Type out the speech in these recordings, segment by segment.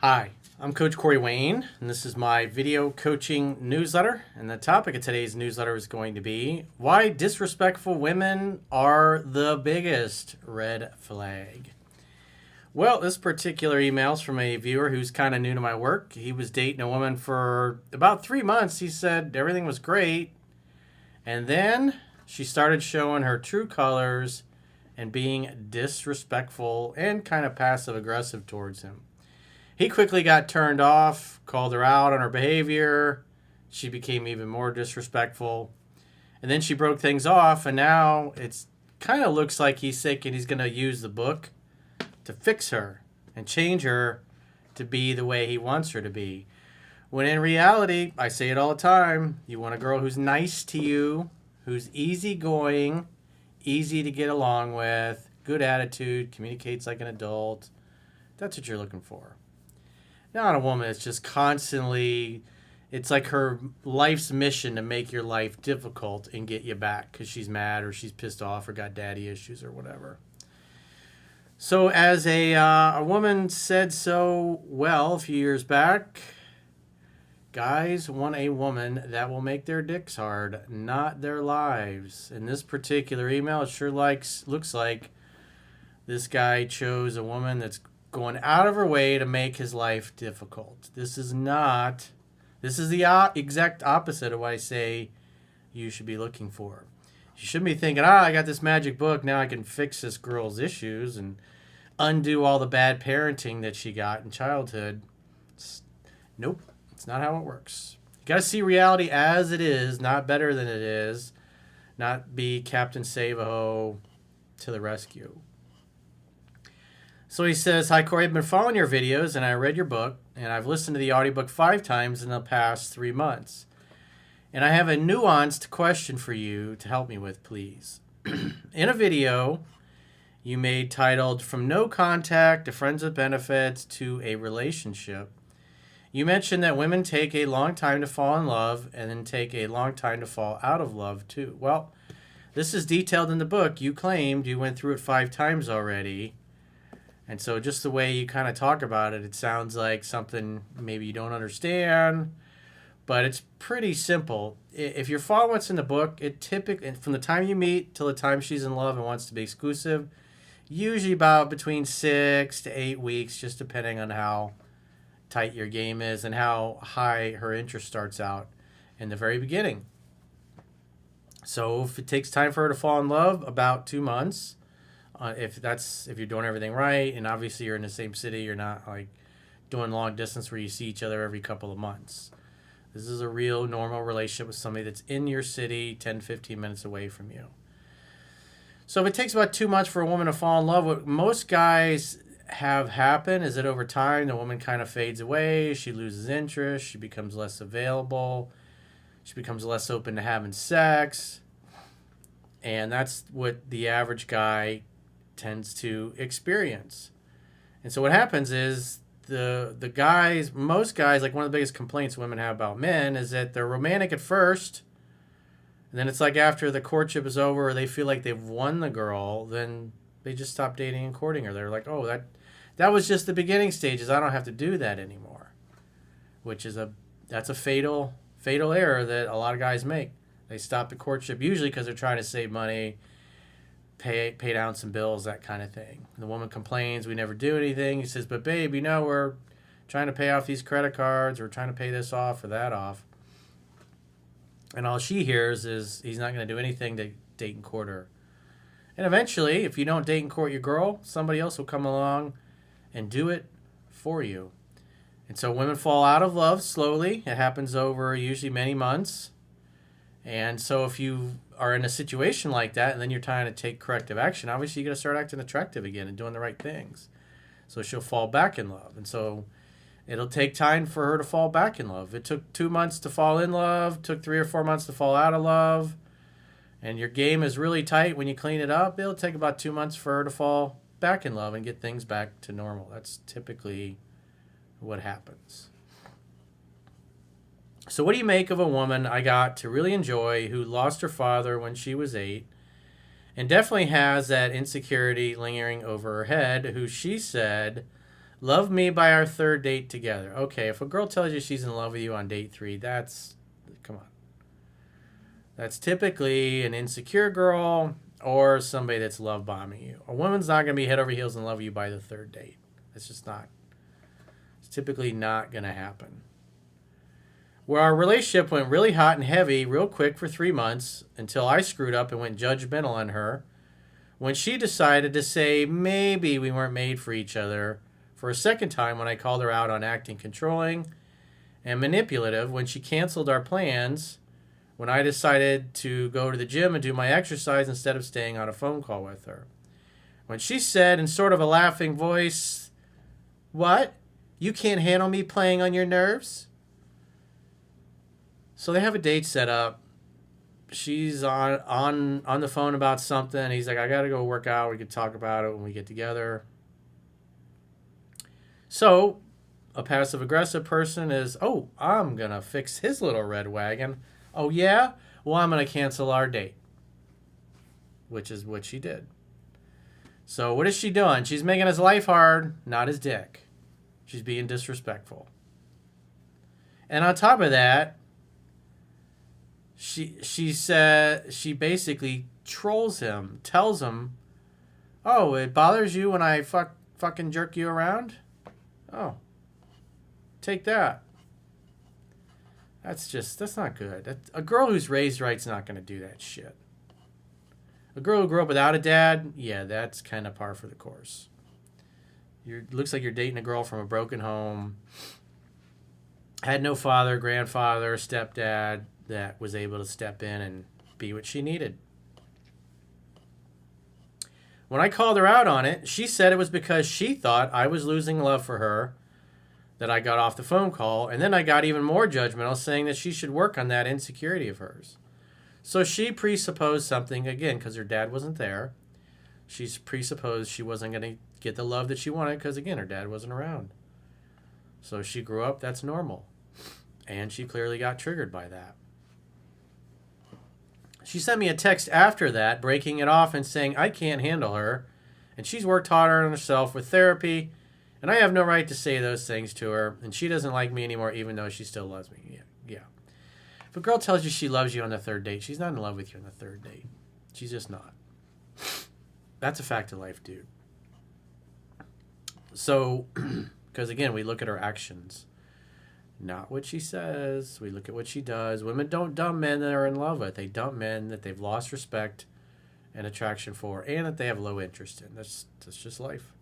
Hi, I'm Coach Corey Wayne, and this is my video coaching newsletter. And the topic of today's newsletter is going to be why disrespectful women are the biggest red flag. Well, this particular email is from a viewer who's kind of new to my work. He was dating a woman for about 3 months. He said everything was great. And then she started showing her true colors and being disrespectful and kind of passive aggressive towards him. He quickly got turned off, called her out on her behavior. She became even more disrespectful. And then she broke things off, and now it's kind of looks like he's thinking he's going to use the book to fix her and change her to be the way he wants her to be. When in reality, I say it all the time, you want a girl who's nice to you, who's easygoing, easy to get along with, good attitude, communicates like an adult. That's what you're looking for. Not a woman that's just constantly, it's like her life's mission to make your life difficult and get you back because she's mad or she's pissed off or got daddy issues or whatever. So as a woman said so well a few years back, guys want a woman that will make their dicks hard, not their lives. In this particular email, it sure looks like this guy chose a woman that's going out of her way to make his life difficult. This is the exact opposite of what I say you should be looking for. You shouldn't be thinking, I got this magic book, now I can fix this girl's issues and undo all the bad parenting that she got in childhood. Nope, it's not how it works. You got to see reality as it is, not better than it is, not be Captain Save-A-Ho to the rescue. So he says, hi, Corey, I've been following your videos and I read your book and I've listened to the audiobook 5 times in the past 3 months. And I have a nuanced question for you to help me with, please. In a video you made titled From No Contact to Friends with Benefits to a Relationship, you mentioned that women take a long time to fall in love and then take a long time to fall out of love too. Well, this is detailed in the book. You claimed you went through it 5 times already. And so just the way you kind of talk about it, it sounds like something maybe you don't understand, but it's pretty simple. If you're following what's in the book, it typically, from the time you meet till the time she's in love and wants to be exclusive, usually about between 6 to 8 weeks, just depending on how tight your game is and how high her interest starts out in the very beginning. So if it takes time for her to fall in love, about 2 months. If you're doing everything right, and obviously you're in the same city, you're not like doing long distance where you see each other every couple of months. This is a real normal relationship with somebody that's in your city, 10, 15 minutes away from you. So if it takes about 2 months for a woman to fall in love, what most guys have happen is that over time the woman kind of fades away, she loses interest, she becomes less available, she becomes less open to having sex, and that's what the average guy tends to experience. And so what happens is most guys, like one of the biggest complaints women have about men is that they're romantic at first, and then it's like after the courtship is over or they feel like they've won the girl, then they just stop dating and courting her. They're like, oh, that was just the beginning stages, I don't have to do that anymore. Which is that's a fatal error that a lot of guys make. They stop the courtship usually because they're trying to save money, pay down some bills, that kind of thing. And the woman complains, we never do anything. He says, but babe, we're trying to pay off these credit cards. We're trying to pay this off or that off. And all she hears is he's not going to do anything to date and court her. And eventually, if you don't date and court your girl, somebody else will come along and do it for you. And so women fall out of love slowly. It happens over usually many months. And so if you are in a situation like that and then you're trying to take corrective action, obviously you got to start acting attractive again and doing the right things. So she'll fall back in love. And so it'll take time for her to fall back in love. It took 2 months to fall in love, took 3 or 4 months to fall out of love. And your game is really tight when you clean it up. It'll take about 2 months for her to fall back in love and get things back to normal. That's typically what happens. So what do you make of a woman I got to really enjoy who lost her father when she was 8 and definitely has that insecurity lingering over her head, who she said Love me by our third date together. Okay, if a girl tells you she's in love with you on date 3, come on. That's typically an insecure girl or somebody that's love bombing you. A woman's not going to be head over heels in love with you by the third date. It's just not. It's typically not going to happen. Well, our relationship went really hot and heavy real quick for 3 months until I screwed up and went judgmental on her when she decided to say maybe we weren't made for each other for a second time when I called her out on acting controlling and manipulative when she canceled our plans when I decided to go to the gym and do my exercise instead of staying on a phone call with her. When she said in sort of a laughing voice, "What? You can't handle me playing on your nerves?" So they have a date set up. She's on the phone about something. He's like, "I got to go work out. We can talk about it when we get together." So a passive-aggressive person is, "Oh, I'm going to fix his little red wagon." "Oh, yeah? Well, I'm going to cancel our date," which is what she did. So what is she doing? She's making his life hard, not his dick. She's being disrespectful. And on top of that, she basically trolls him, tells him, "Oh, it bothers you when I fucking jerk you around? Oh, take that." That's not good. A girl who's raised right's not going to do that shit. A girl who grew up without a dad, yeah, that's kind of par for the course. Looks like you're dating a girl from a broken home, had no father, grandfather, stepdad that was able to step in and be what she needed. When I called her out on it, she said it was because she thought I was losing love for her that I got off the phone call, and then I got even more judgmental, saying that she should work on that insecurity of hers. So she presupposed something, again, because her dad wasn't there. She presupposed she wasn't going to get the love that she wanted because, again, her dad wasn't around. So she grew up, that's normal. And she clearly got triggered by that. She sent me a text after that, breaking it off and saying I can't handle her, and she's worked harder on herself with therapy, and I have no right to say those things to her, and she doesn't like me anymore even though she still loves me. Yeah. If a girl tells you she loves you on the third date, she's not in love with you on the third date. She's just not. That's a fact of life, dude. So, because again, we look at her actions. Not what she says. We look at what she does. Women don't dump men that are in love with. They dump men that they've lost respect and attraction for and that they have low interest in. That's just life.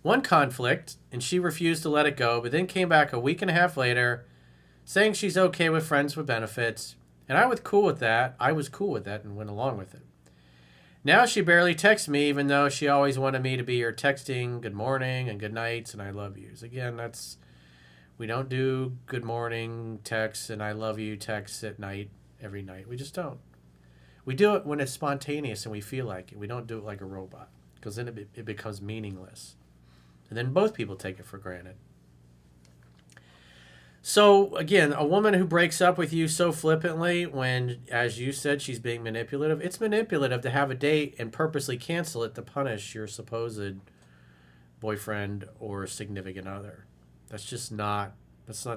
One conflict, and she refused to let it go, but then came back a week and a half later saying she's okay with friends with benefits. And I was cool with that. And went along with it. Now she barely texts me, even though she always wanted me to be her texting good morning and good nights and I love yous. Again, we don't do good morning texts and I love you texts at night every night. We just don't. We do it when it's spontaneous and we feel like it. We don't do it like a robot because then it becomes meaningless. And then both people take it for granted. So, again, a woman who breaks up with you so flippantly when, as you said, she's being manipulative, it's manipulative to have a date and purposely cancel it to punish your supposed boyfriend or significant other. That's not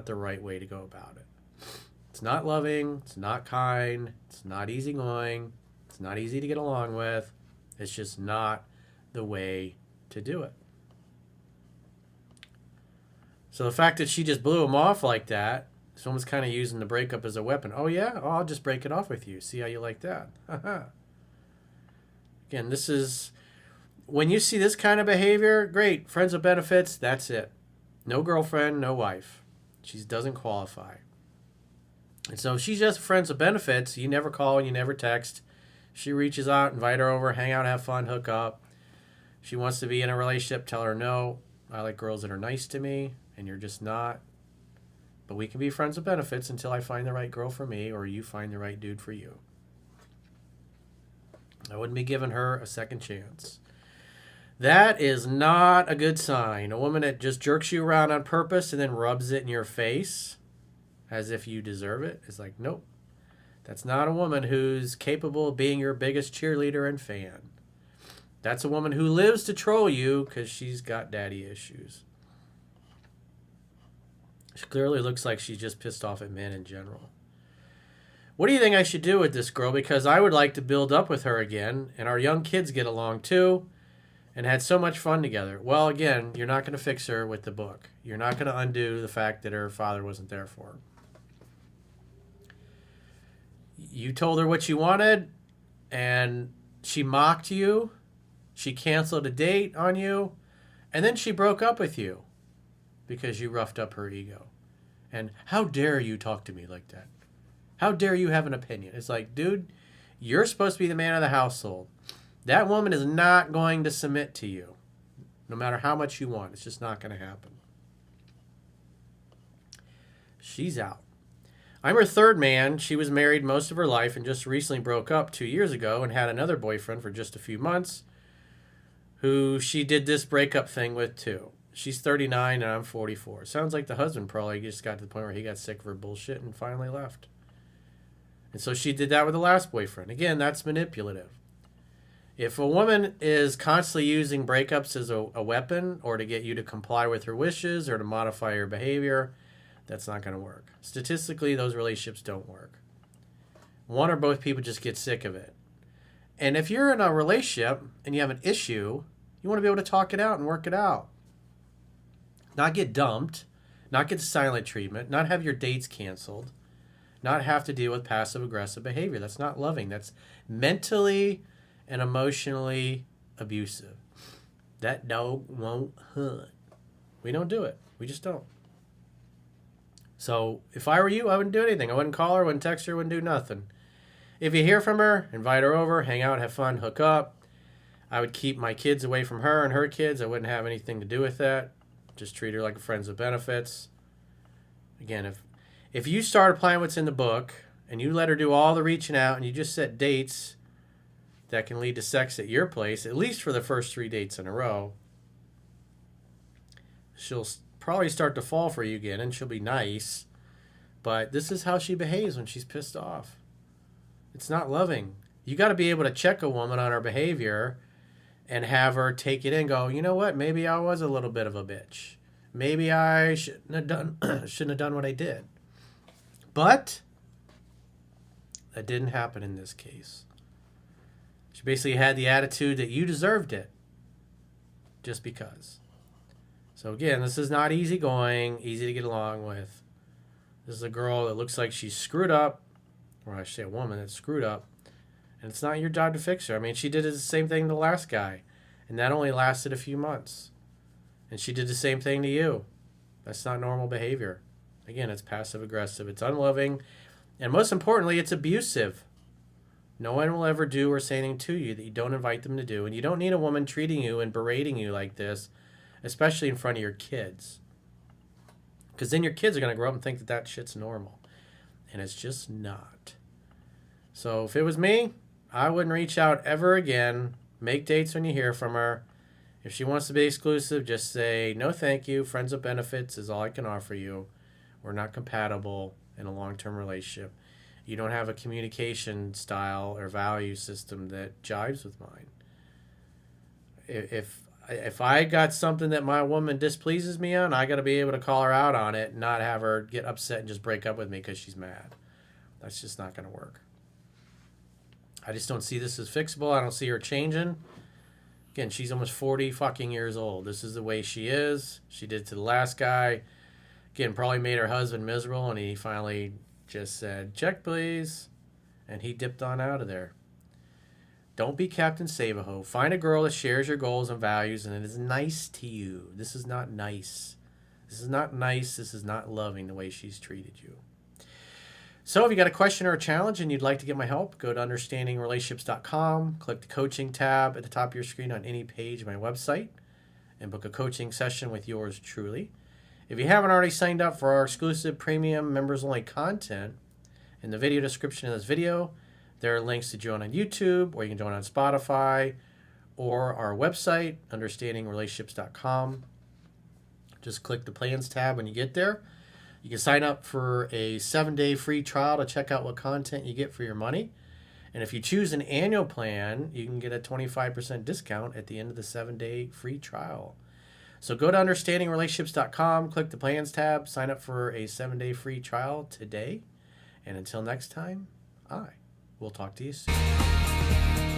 the right way to go about it. It's not loving, it's not kind, it's not easygoing, it's not easy to get along with. It's just not the way to do it. So the fact that she just blew him off like that, someone's kind of using the breakup as a weapon. Oh, yeah? Oh, I'll just break it off with you. See how you like that? Again, this is... When you see this kind of behavior, great. Friends with benefits, that's it. No girlfriend, no wife. She doesn't qualify. And so if she's just friends with benefits, you never call and you never text. She reaches out, invite her over, hang out, have fun, hook up. She wants to be in a relationship, tell her no. I like girls that are nice to me. And you're just not. But we can be friends with benefits until I find the right girl for me or you find the right dude for you. I wouldn't be giving her a second chance. That is not a good sign. A woman that just jerks you around on purpose and then rubs it in your face as if you deserve it is like, nope. That's not a woman who's capable of being your biggest cheerleader and fan. That's a woman who lives to troll you because she's got daddy issues. She clearly looks like she's just pissed off at men in general. What do you think I should do with this girl? Because I would like to build up with her again, and our young kids get along too, and had so much fun together. Well, again, you're not going to fix her with the book. You're not going to undo the fact that her father wasn't there for her. You told her what you wanted, and she mocked you. She canceled a date on you, and then she broke up with you because you roughed up her ego. And how dare you talk to me like that? How dare you have an opinion? It's like, dude, you're supposed to be the man of the household. That woman is not going to submit to you, no matter how much you want. It's just not going to happen. She's out. I'm her third man. She was married most of her life and just recently broke up 2 years ago and had another boyfriend for just a few months who she did this breakup thing with too. She's 39 and I'm 44. Sounds like the husband probably just got to the point where he got sick of her bullshit and finally left. And so she did that with the last boyfriend. Again, that's manipulative. If a woman is constantly using breakups as a weapon or to get you to comply with her wishes or to modify your behavior, that's not going to work. Statistically, those relationships don't work. One or both people just get sick of it. And if you're in a relationship and you have an issue, you want to be able to talk it out and work it out. Not get dumped, not get the silent treatment, not have your dates canceled, not have to deal with passive-aggressive behavior. That's not loving. That's mentally and emotionally abusive. That dog won't hunt. We don't do it. We just don't. So if I were you, I wouldn't do anything. I wouldn't call her, wouldn't text her, wouldn't do nothing. If you hear from her, invite her over, hang out, have fun, hook up. I would keep my kids away from her and her kids. I wouldn't have anything to do with that. Just treat her like a friends with benefits. Again, if you start applying what's in the book and you let her do all the reaching out and you just set dates that can lead to sex at your place, at least for the first 3 dates in a row, she'll probably start to fall for you again and she'll be nice. But this is how she behaves when she's pissed off. It's not loving. You got to be able to check a woman on her behavior and have her take it in and go, you know what? Maybe I was a little bit of a bitch. Maybe I shouldn't have done what I did. But that didn't happen in this case. She basically had the attitude that you deserved it just because. So again, this is not easy going, easy to get along with. This is a girl that looks like she's screwed up, or I should say a woman that's screwed up, and it's not your job to fix her. I mean, she did the same thing to the last guy, and that only lasted a few months. And she did the same thing to you. That's not normal behavior. Again, it's passive-aggressive, it's unloving, and most importantly, it's abusive. No one will ever do or say anything to you that you don't invite them to do, and you don't need a woman treating you and berating you like this, especially in front of your kids. Because then your kids are going to grow up and think that that shit's normal, and it's just not. So if it was me, I wouldn't reach out ever again. Make dates when you hear from her. If she wants to be exclusive, just say, no thank you, friends with benefits is all I can offer you. We're not compatible in a long-term relationship. You don't have a communication style or value system that jives with mine. If I got something that my woman displeases me on, I got to be able to call her out on it, not have her get upset and just break up with me because she's mad. That's just not going to work. I just don't see this as fixable. I don't see her changing. Again, she's almost 40 fucking years old. This is the way she is. She did to the last guy. Again, probably made her husband miserable, and he finally just said, check, please. And he dipped on out of there. Don't be Captain Save-A-Ho. Find a girl that shares your goals and values and is nice to you. This is not nice. This is not nice. This is not loving the way she's treated you. So if you got a question or a challenge and you'd like to get my help, go to understandingrelationships.com, click the coaching tab at the top of your screen on any page of my website, and book a coaching session with yours truly. If you haven't already signed up for our exclusive premium members-only content, in the video description of this video, there are links to join on YouTube, or you can join on Spotify, or our website, understandingrelationships.com. Just click the plans tab when you get there. You can sign up for a 7-day free trial to check out what content you get for your money. And if you choose an annual plan, you can get a 25% discount at the end of the 7-day free trial. So go to understandingrelationships.com, click the plans tab, sign up for a 7-day free trial today. And until next time, I will talk to you soon.